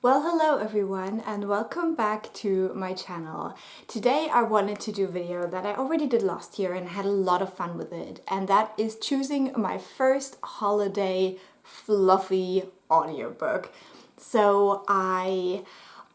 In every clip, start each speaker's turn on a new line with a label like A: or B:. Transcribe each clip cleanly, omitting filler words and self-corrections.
A: Well, hello everyone and welcome back to my channel. Today I wanted to do a video that I already did last year and had a lot of fun with it, and that is choosing my first holiday fluffy audiobook. So I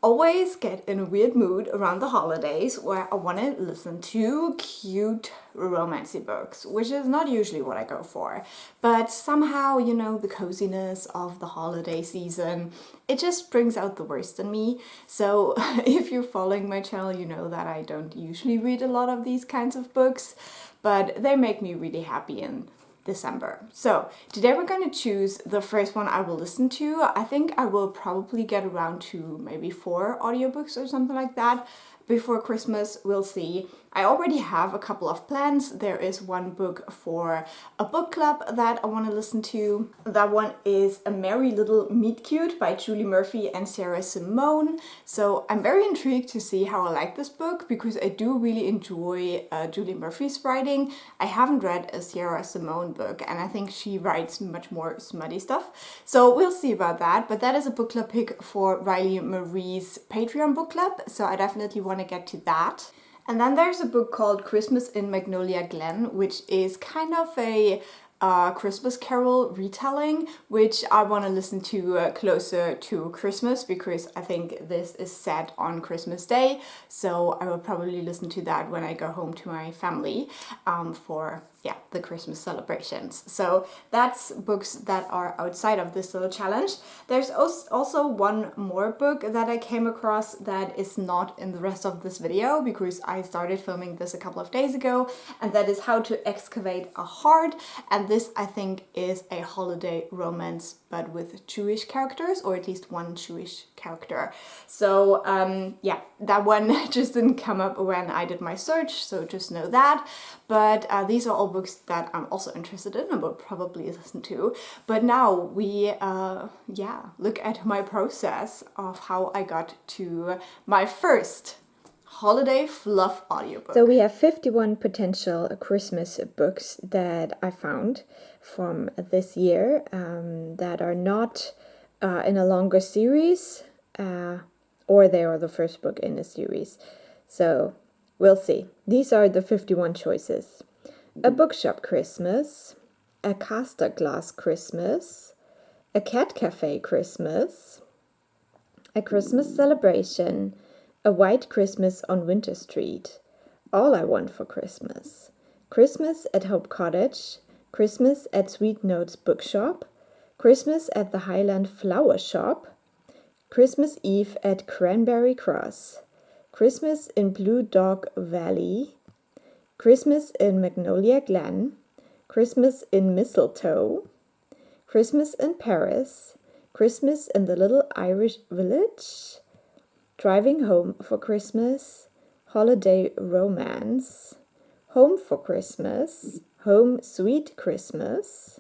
A: always get in a weird mood around the holidays where I want to listen to cute romancy books, which is not usually what I go for. But somehow, you know, the coziness of the holiday season, it just brings out the worst in me. So if you're following my channel, you know that I don't usually read a lot of these kinds of books, but they make me really happy in December. So today we're going to choose the first one I will listen to. I think I will probably get around to maybe 4 audiobooks or something like that before Christmas. We'll see. I already have a couple of plans. There is one book for a book club that I want to listen to. That one is A Merry Little Meet Cute by Julie Murphy and Sarah Simone. So I'm very intrigued to see how I like this book because I do really enjoy Julie Murphy's writing. I haven't read a Sarah Simone book and I think she writes much more smutty stuff. So we'll see about that. But that is a book club pick for Riley Marie's Patreon book club. So I definitely want to get to that. And then there's a book called Christmas in Magnolia Glen, which is kind of a Christmas Carol retelling, which I want to listen to closer to Christmas because I think this is set on Christmas Day. So I will probably listen to that when I go home to my family for the Christmas celebrations. So that's books that are outside of this little challenge. There's also one more book that I came across that is not in the rest of this video because I started filming this a couple of days ago, and that is How to Excavate a Heart. And this, I think, is a holiday romance but with Jewish characters, or at least one Jewish character. So that one just didn't come up when I did my search, so just know that. But these are all books that I'm also interested in and will probably listen to. But now we look at my process of how I got to my first holiday fluff audiobook.
B: So we have 51 potential Christmas books that I found from this year that are not in a longer series or they are the first book in a series. So we'll see. These are the 51 choices. A bookshop Christmas, a caster glass Christmas, a cat cafe Christmas, a Christmas celebration, a white Christmas on Winter Street, All I Want for Christmas, Christmas at Hope Cottage, Christmas at Sweet Notes Bookshop, Christmas at the Highland Flower Shop, Christmas Eve at Cranberry Cross, Christmas in Blue Dog Valley, Christmas in Magnolia Glen, Christmas in Mistletoe, Christmas in Paris, Christmas in the Little Irish Village, Driving Home for Christmas, Holiday Romance, Home for Christmas, Home Sweet Christmas,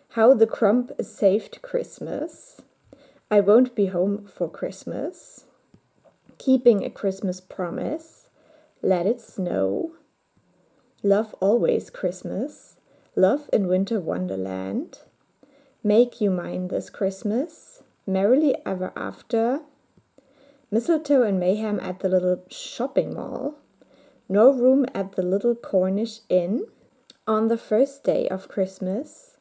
B: How the Grump Saved Christmas, I Won't Be Home for Christmas, Keeping a Christmas Promise, Let It Snow, Love Always Christmas, Love in Winter Wonderland, Make You Mine This Christmas, Merrily Ever After, Mistletoe and Mayhem at the Little Shopping Mall, No Room at the Little Cornish Inn, On the First Day of Christmas,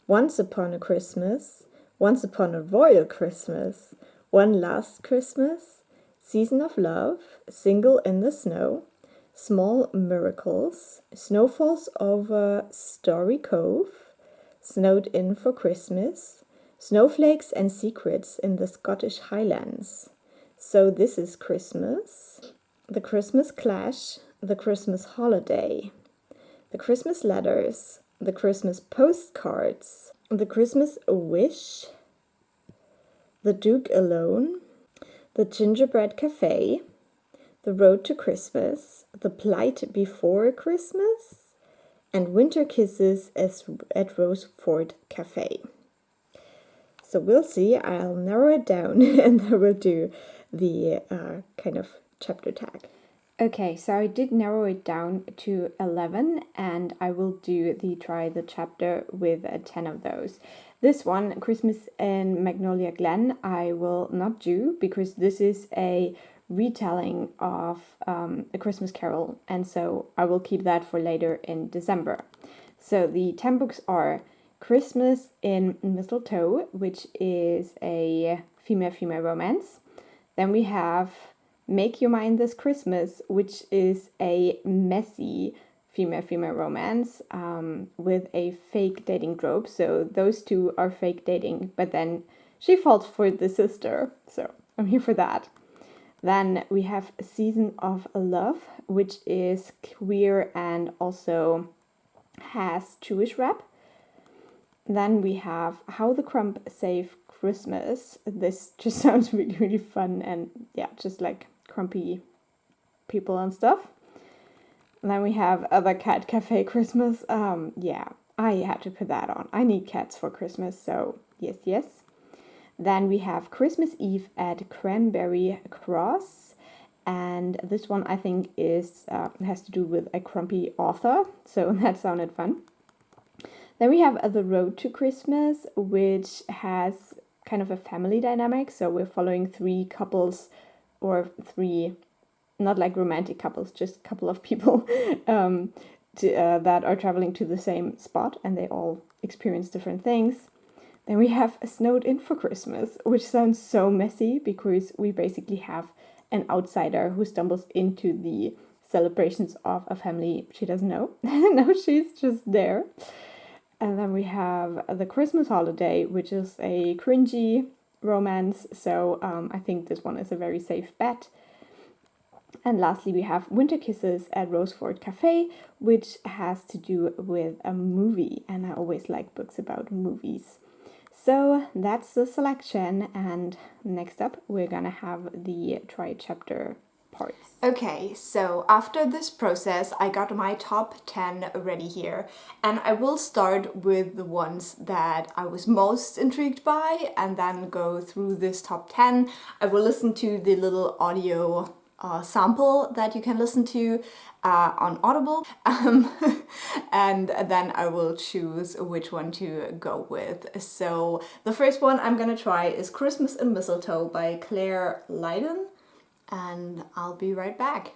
B: Once Upon a Christmas, Once Upon a Royal Christmas, One Last Christmas, Season of Love, Single in the Snow, Small Miracles, Snowfalls over Story Cove, Snowed In for Christmas, Snowflakes and Secrets in the Scottish Highlands, So This Is Christmas, The Christmas Clash, The Christmas Holiday, The Christmas Letters, The Christmas Postcards, The Christmas Wish, The Duke Alone, The Gingerbread Cafe, The Road to Christmas, The Plight Before Christmas, and Winter Kisses at Roseford Cafe. So we'll see. I'll narrow it down and then we'll do the kind of chapter tag. Okay, so I did narrow it down to 11, and I will try the chapter with 10 of those. This one, Christmas in Magnolia Glen, I will not do because this is a retelling of A Christmas Carol, and so I will keep that for later in December. So the 10 books are Christmas in Mistletoe, which is a female-female romance. Then we have Make Your Mind This Christmas, which is a messy female-female romance with a fake dating trope. So those two are fake dating, but then she falls for the sister. So I'm here for that. Then we have Season of Love, which is queer and also has Jewish rap. Then we have How the Grump Saved Christmas. This just sounds really, really fun and yeah, just like grumpy people and stuff. And then we have Other Cat Cafe Christmas. Yeah, I had to put that on. I need cats for Christmas, so yes, yes. Then we have Christmas Eve at Cranberry Cross. And this one I think has to do with a grumpy author, so that sounded fun. Then we have The Road to Christmas, which has kind of a family dynamic. So we're following three couples, or three, not like romantic couples, just a couple of people that are traveling to the same spot, and they all experience different things. Then we have Snowed In for Christmas, which sounds so messy because we basically have an outsider who stumbles into the celebrations of a family she doesn't know. No, she's just there. And then we have The Christmas Holiday, which is a cringy romance. So I think this one is a very safe bet. And lastly, we have Winter Kisses at Roseford Cafe, which has to do with a movie. And I always like books about movies. So that's the selection. And next up, we're going to have the try chapter parts.
A: Okay, so after this process, I got my top 10 ready here, and I will start with the ones that I was most intrigued by and then go through this top 10. I will listen to the little audio sample that you can listen to on Audible, and then I will choose which one to go with. So the first one I'm gonna try is Christmas in Mistletoe by Clare Lydon, and I'll be right back.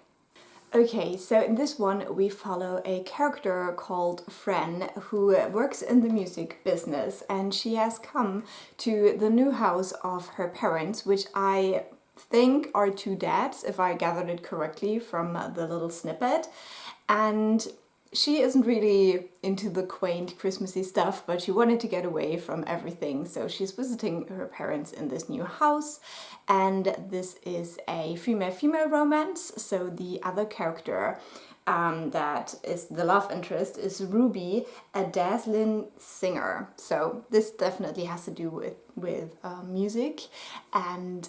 A: Okay, so in this one we follow a character called Fran who works in the music business, and she has come to the new house of her parents, which I think are two dads, if I gathered it correctly from the little snippet. And she isn't really into the quaint Christmassy stuff, but she wanted to get away from everything, so she's visiting her parents in this new house. And this is a female-female romance, so the other character that is the love interest is Ruby, a dazzling singer. So this definitely has to do with music, and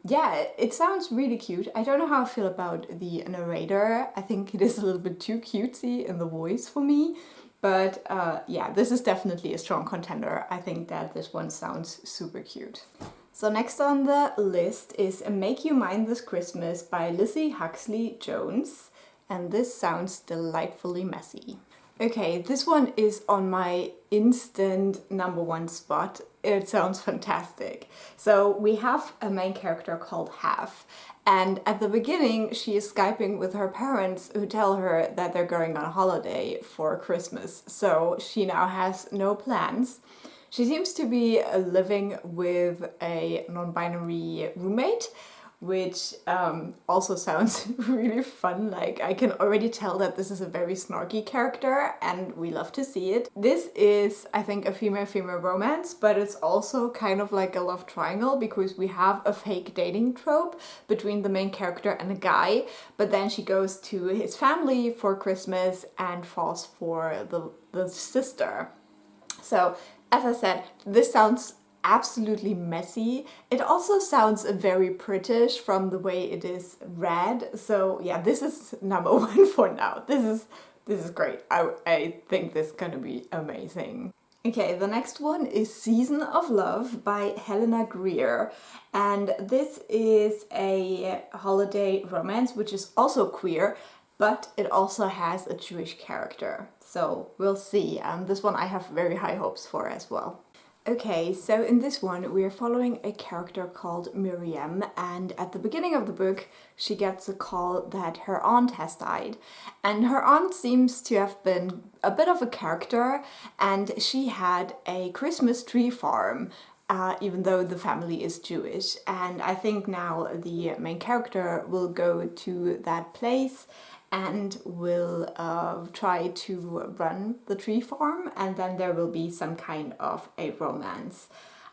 A: yeah, it sounds really cute. I don't know how I feel about the narrator. I think it is a little bit too cutesy in the voice for me, but yeah, this is definitely a strong contender. I think that this one sounds super cute. So next on the list is Make You Mine This Christmas by Lizzie Huxley-Jones, and this sounds delightfully messy. Okay, this one is on my instant #1 spot. It sounds fantastic. So we have a main character called Half, and at the beginning she is Skyping with her parents who tell her that they're going on holiday for Christmas, so she now has no plans. She seems to be living with a non-binary roommate, which also sounds really fun. Like, I can already tell that this is a very snarky character, and we love to see it. This is, I think, a female-female romance, but it's also kind of like a love triangle, because we have a fake dating trope between the main character and a guy, but then she goes to his family for Christmas and falls for the sister. So, as I said, this sounds absolutely messy. It also sounds very British from the way it is read. So yeah, this is #1 for now. This is great. I think this is gonna be amazing. Okay, the next one is Season of Love by Helena Greer. And this is a holiday romance, which is also queer, but it also has a Jewish character. So we'll see. This one I have very high hopes for as well. Okay, so in this one we are following a character called Miriam, and at the beginning of the book she gets a call that her aunt has died. And her aunt seems to have been a bit of a character, and she had a Christmas tree farm, even though the family is Jewish. And I think now the main character will go to that place and will try to run the tree farm, and then there will be some kind of a romance.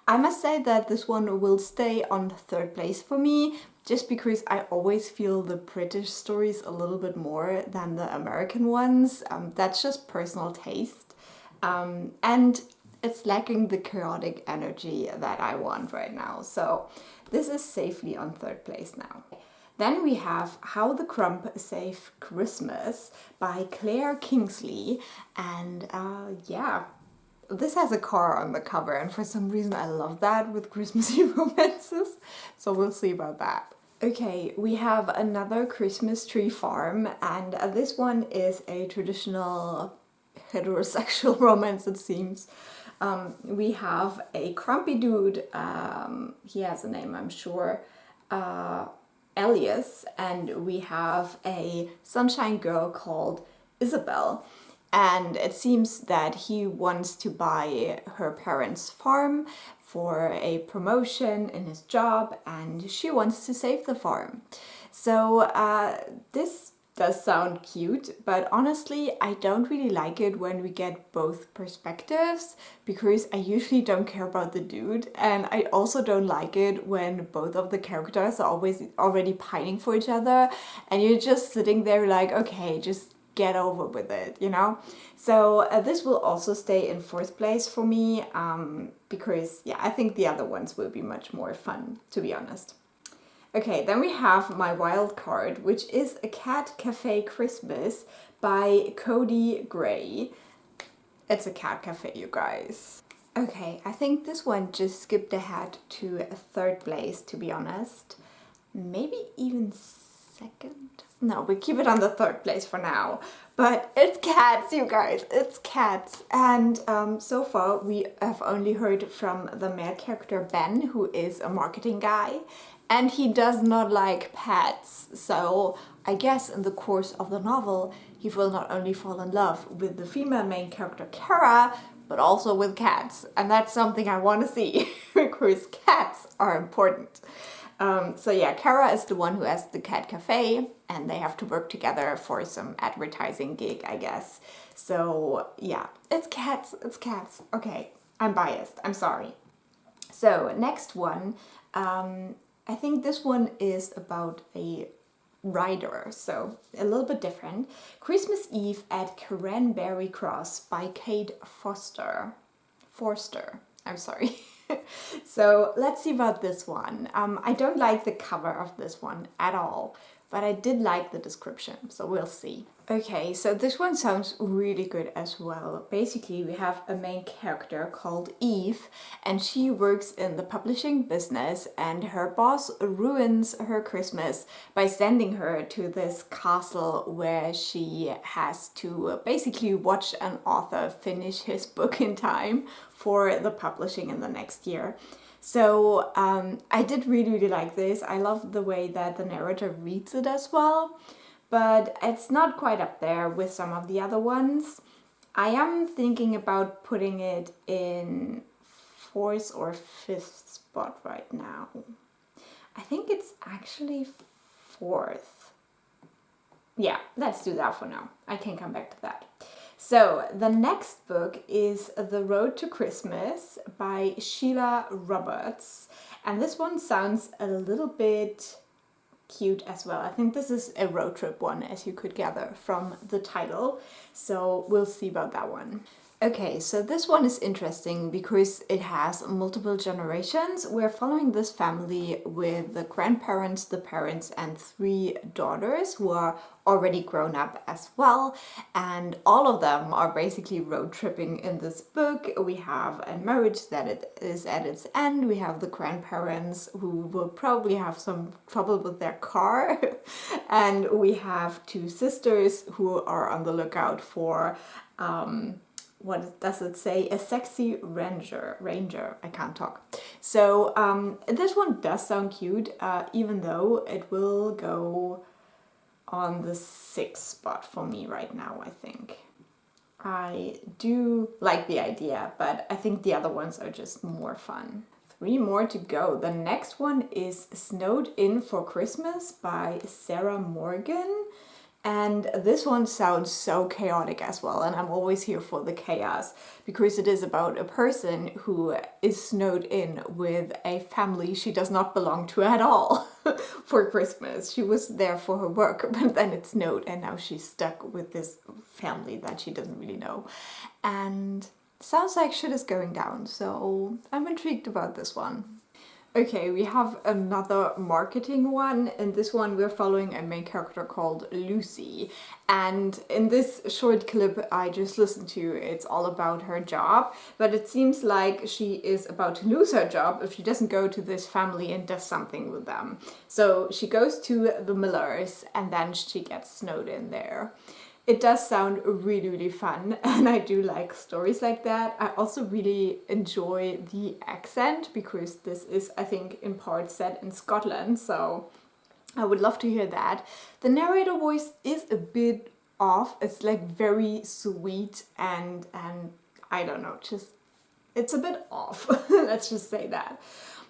A: I must say that this one will stay on third place for me, just because I always feel the British stories a little bit more than the American ones. That's just personal taste. And it's lacking the chaotic energy that I want right now. So this is safely on third place now. Then we have How the Grump Saved Christmas by Clare Kingsley. And yeah, this has a car on the cover, and for some reason I love that with Christmassy romances. So we'll see about that. Okay, we have another Christmas tree farm, and this one is a traditional heterosexual romance, it seems. We have a grumpy dude, he has a name, I'm sure, Elias, and we have a sunshine girl called Isabel. And it seems that he wants to buy her parents' farm for a promotion in his job, and she wants to save the farm. So this does sound cute, but honestly I don't really like it when we get both perspectives, because I usually don't care about the dude, and I also don't like it when both of the characters are always already pining for each other and you're just sitting there like, okay, just get over with it, you know? So this will also stay in fourth place for me, because yeah, I think the other ones will be much more fun, to be honest. Okay, then we have my wild card, which is A Cat Cafe Christmas by Codi Gray. It's a cat cafe, you guys. Okay, I think this one just skipped ahead to a third place, to be honest. Maybe even second? No, we keep it on the third place for now. But it's cats, you guys, it's cats. And so far we have only heard from the male character Ben, who is a marketing guy. And he does not like pets, so I guess in the course of the novel he will not only fall in love with the female main character Kara, but also with cats. And that's something I want to see, because cats are important. So yeah, Kara is the one who has the cat cafe, and they have to work together for some advertising gig, I guess. So yeah, it's cats, it's cats. Okay, I'm biased, I'm sorry. So next one, I think this one is about a writer, so a little bit different. Christmas Eve at Cranberry Cross by Kate Forster, I'm sorry. So let's see about this one. I don't like the cover of this one at all, but I did like the description, so we'll see. Okay, so this one sounds really good as well. Basically, we have a main character called Eve, and she works in the publishing business, and her boss ruins her Christmas by sending her to this castle where she has to basically watch an author finish his book in time for the publishing in the next year. So I did really like this. I love the way that the narrator reads it as well, but it's not quite up there with some of the other ones. I am thinking about putting it in fourth or fifth spot right now. I think it's actually fourth. Yeah, let's do that for now. I can come back to that. So the next book is The Road to Christmas by Sheila Roberts, and this one sounds a little bit cute as well. I think this is a road trip one, as you could gather from the title, so we'll see about that one. Okay, so this one is interesting because it has multiple generations. We're following this family with the grandparents, the parents, and 3 daughters who are already grown up as well. And all of them are basically road tripping in this book. We have a marriage that it is at its end. We have the grandparents who will probably have some trouble with their car. And we have 2 sisters who are on the lookout for what does it say? A sexy ranger. I can't talk. So this one does sound cute, even though it will go on the 6th spot for me right now, I think. I do like the idea, but I think the other ones are just more fun. 3 more to go. The next one is Snowed In for Christmas by Sarah Morgan. And this one sounds so chaotic as well, and I'm always here for the chaos because it is about a person who is snowed in with a family she does not belong to at all for Christmas. She was there for her work, but then it snowed and now she's stuck with this family that she doesn't really know. And sounds like shit is going down, so I'm intrigued about this one. Okay, we have another marketing one. In this one, we're following a main character called Lucy. And in this short clip I just listened to, it's all about her job. But it seems like she is about to lose her job if she doesn't go to this family and does something with them. So she goes to the Millers and then she gets snowed in there. It does sound really, really fun, and I do like stories like that. I also really enjoy the accent because this is, I think, in part set in Scotland, so I would love to hear that. The narrator voice is a bit off. It's like very sweet and I don't know, just it's a bit off. Let's just say that.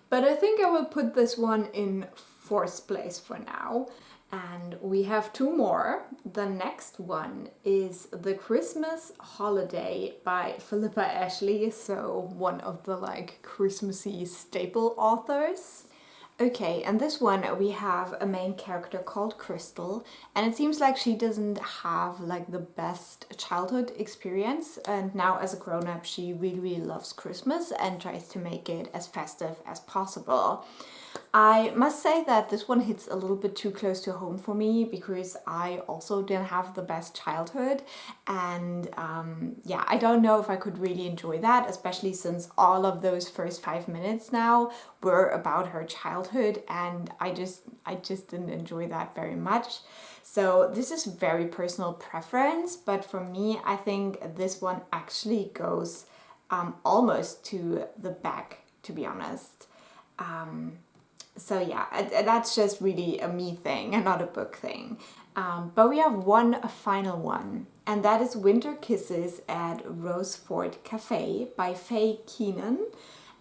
A: But I think I will put this one in 4th place for now. And we have 2 more. The next one is The Christmas Holiday by Phillipa Ashley, so one of the like Christmassy staple authors. Okay, and this one we have a main character called Crystal, and it seems like she doesn't have like the best childhood experience, and now as a grown-up she really, really loves Christmas and tries to make it as festive as possible. I must say that this one hits a little bit too close to home for me because I also didn't have the best childhood, and yeah, I don't know if I could really enjoy that, especially since all of those first 5 minutes now were about her childhood, and I just didn't enjoy that very much. So this is very personal preference, but for me I think this one actually goes almost to the back, to be honest. So yeah, that's just really a me thing and not a book thing. But we have one final one, and that is Winter Kisses at Roseford Cafe by Keenan.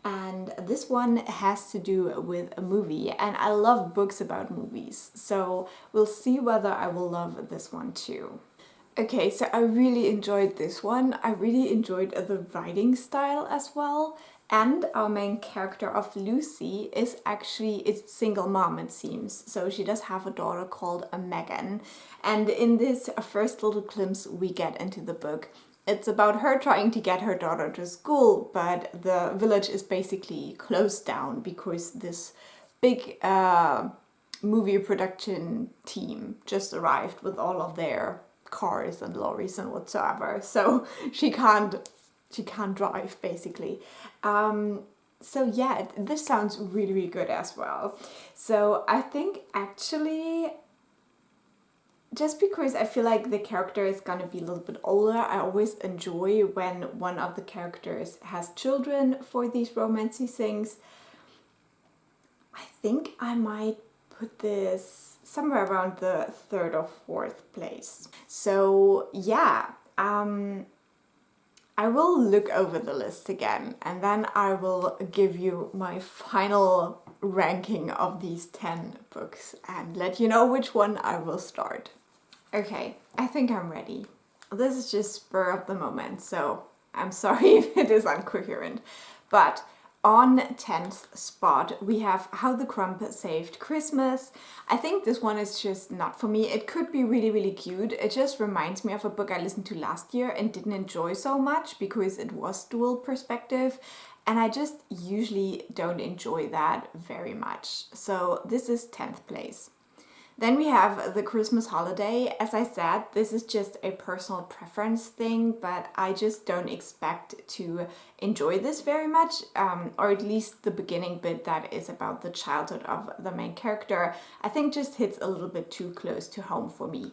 A: And this one has to do with a movie, and I love books about movies, so we'll see whether I will love this one too. Okay, so I really enjoyed this one. I really enjoyed the writing style as well. And our main character of Lucy is actually a single mom, it seems. So she does have a daughter called Megan. And in this first little glimpse we get into the book, it's about her trying to get her daughter to school, but the village is basically closed down because this big movie production team just arrived with all of their cars and lorries and whatsoever. So she can't drive basically. So yeah, this sounds really, really good as well. So I think actually, just because I feel like the character is gonna be a little bit older, I always enjoy when one of the characters has children for these romancy things. I think I might put this somewhere around the 3rd or 4th place. So yeah, I will look over the list again and then I will give you my final ranking of these 10 books and let you know which one I will start. Okay, I think I'm ready. This is just spur of the moment, so I'm sorry if it is incoherent. But On 10th spot, we have How the Grump Saved Christmas. I think this one is just not for me. It could be really, really cute. It just reminds me of a book I listened to last year and didn't enjoy so much because it was dual perspective. And I just usually don't enjoy that very much. So this is 10th place. Then we have The Christmas Holiday. As I said, this is just a personal preference thing, but I just don't expect to enjoy this very much, or at least the beginning bit that is about the childhood of the main character, I think just hits a little bit too close to home for me.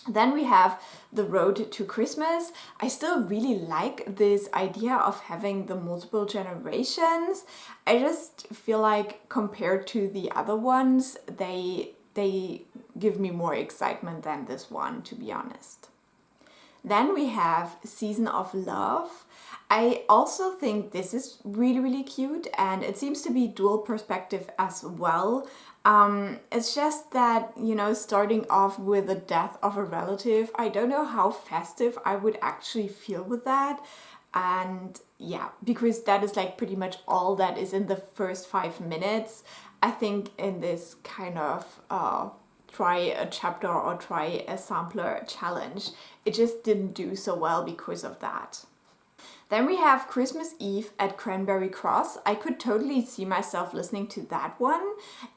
A: Then we have The Road to Christmas. I still really like this idea of having the multiple generations. I just feel like compared to the other ones, they give me more excitement than this one, to be honest. Then we have Season of Love. I also think this is really, really cute, and it seems to be dual perspective as well. It's just that, you know, starting off with the death of a relative, I don't know how festive I would actually feel with that. And yeah, because that is like pretty much all that is in the first 5 minutes. I think in this kind of try a chapter or try a sampler challenge, it just didn't do so well because of that. Then we have Christmas Eve at Cranberry Cross. I could totally see myself listening to that one.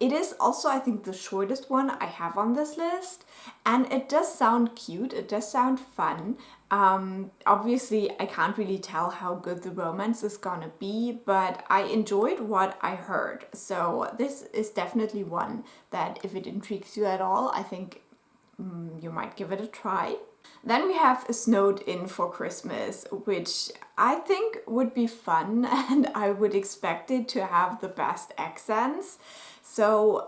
A: It is also, I think, the shortest one I have on this list. And it does sound cute, it does sound fun. Obviously, I can't really tell how good the romance is gonna be, but I enjoyed what I heard. So this is definitely one that if it intrigues you at all, I think you might give it a try. Then we have Snowed In for Christmas, which I think would be fun and I would expect it to have the best accents. So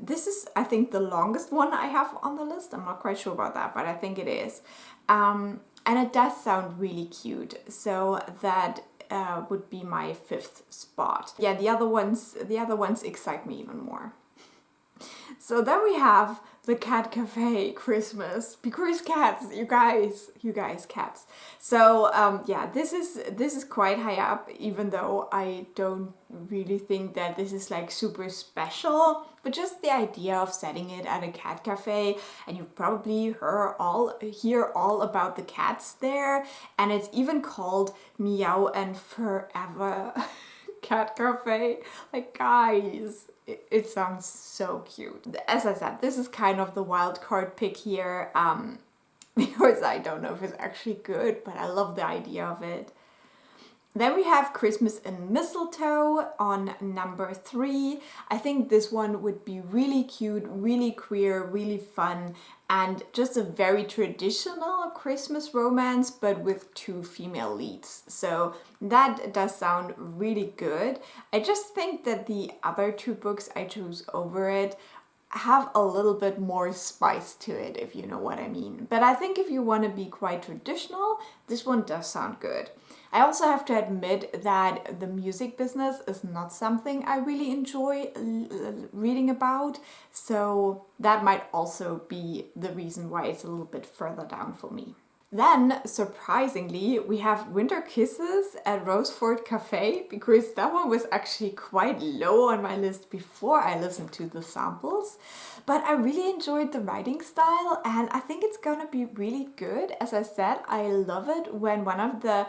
A: this is, I think, the longest one I have on the list. I'm not quite sure about that, but I think it is. And it does sound really cute. So that would be my 5th spot. Yeah, the other ones excite me even more. So then we have The Cat Cafe Christmas, because cats, you guys, cats. So yeah, this is quite high up, even though I don't really think that this is like super special, but just the idea of setting it at a cat cafe, and you've probably hear all about the cats there, and it's even called Meow and Forever Cat Cafe. Like, guys, it sounds so cute. As I said, this is kind of the wild card pick here, because I don't know if it's actually good, but I love the idea of it. Then we have Christmas in Mistletoe on number 3. I think this one would be really cute, really queer, really fun, and just a very traditional Christmas romance, but with 2 female leads. So that does sound really good. I just think that the other 2 books I chose over it have a little bit more spice to it, if you know what I mean. But I think if you want to be quite traditional, this one does sound good. I also have to admit that the music business is not something I really enjoy reading about, so that might also be the reason why it's a little bit further down for me. Then, surprisingly, we have Winter Kisses at Roseford Cafe, because that one was actually quite low on my list before I listened to the samples. But I really enjoyed the writing style, and I think it's gonna be really good. As I said, I love it when one of the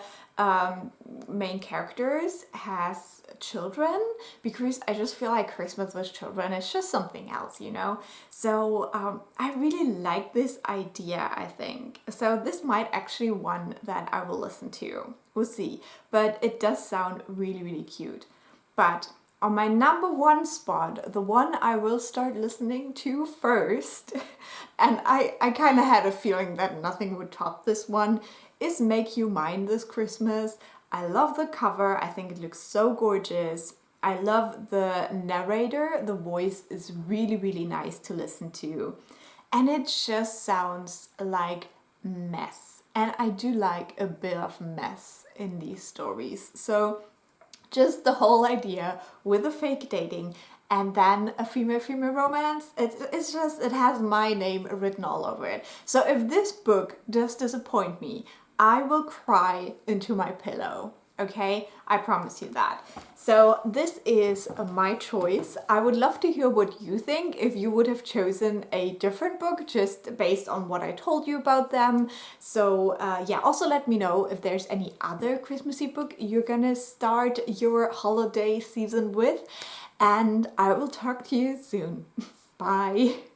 A: main characters has children, because I just feel like Christmas with children is just something else, you know? So I really like this idea, I think. So this might actually one that I will listen to. We'll see. But it does sound really, really cute. But on my number 1 spot, the one I will start listening to first, and I kind of had a feeling that nothing would top this one, is Make You Mine This Christmas. I love the cover. I think it looks so gorgeous. I love the narrator. The voice is really, really nice to listen to. And it just sounds like mess. And I do like a bit of mess in these stories. So just the whole idea with the fake dating and then a female-female romance, it's just, it has my name written all over it. So if this book does disappoint me, I will cry into my pillow, okay? I promise you that. So this is my choice. I would love to hear what you think, if you would have chosen a different book just based on what I told you about them. So yeah, also let me know if there's any other Christmassy book you're gonna start your holiday season with, and I will talk to you soon. Bye.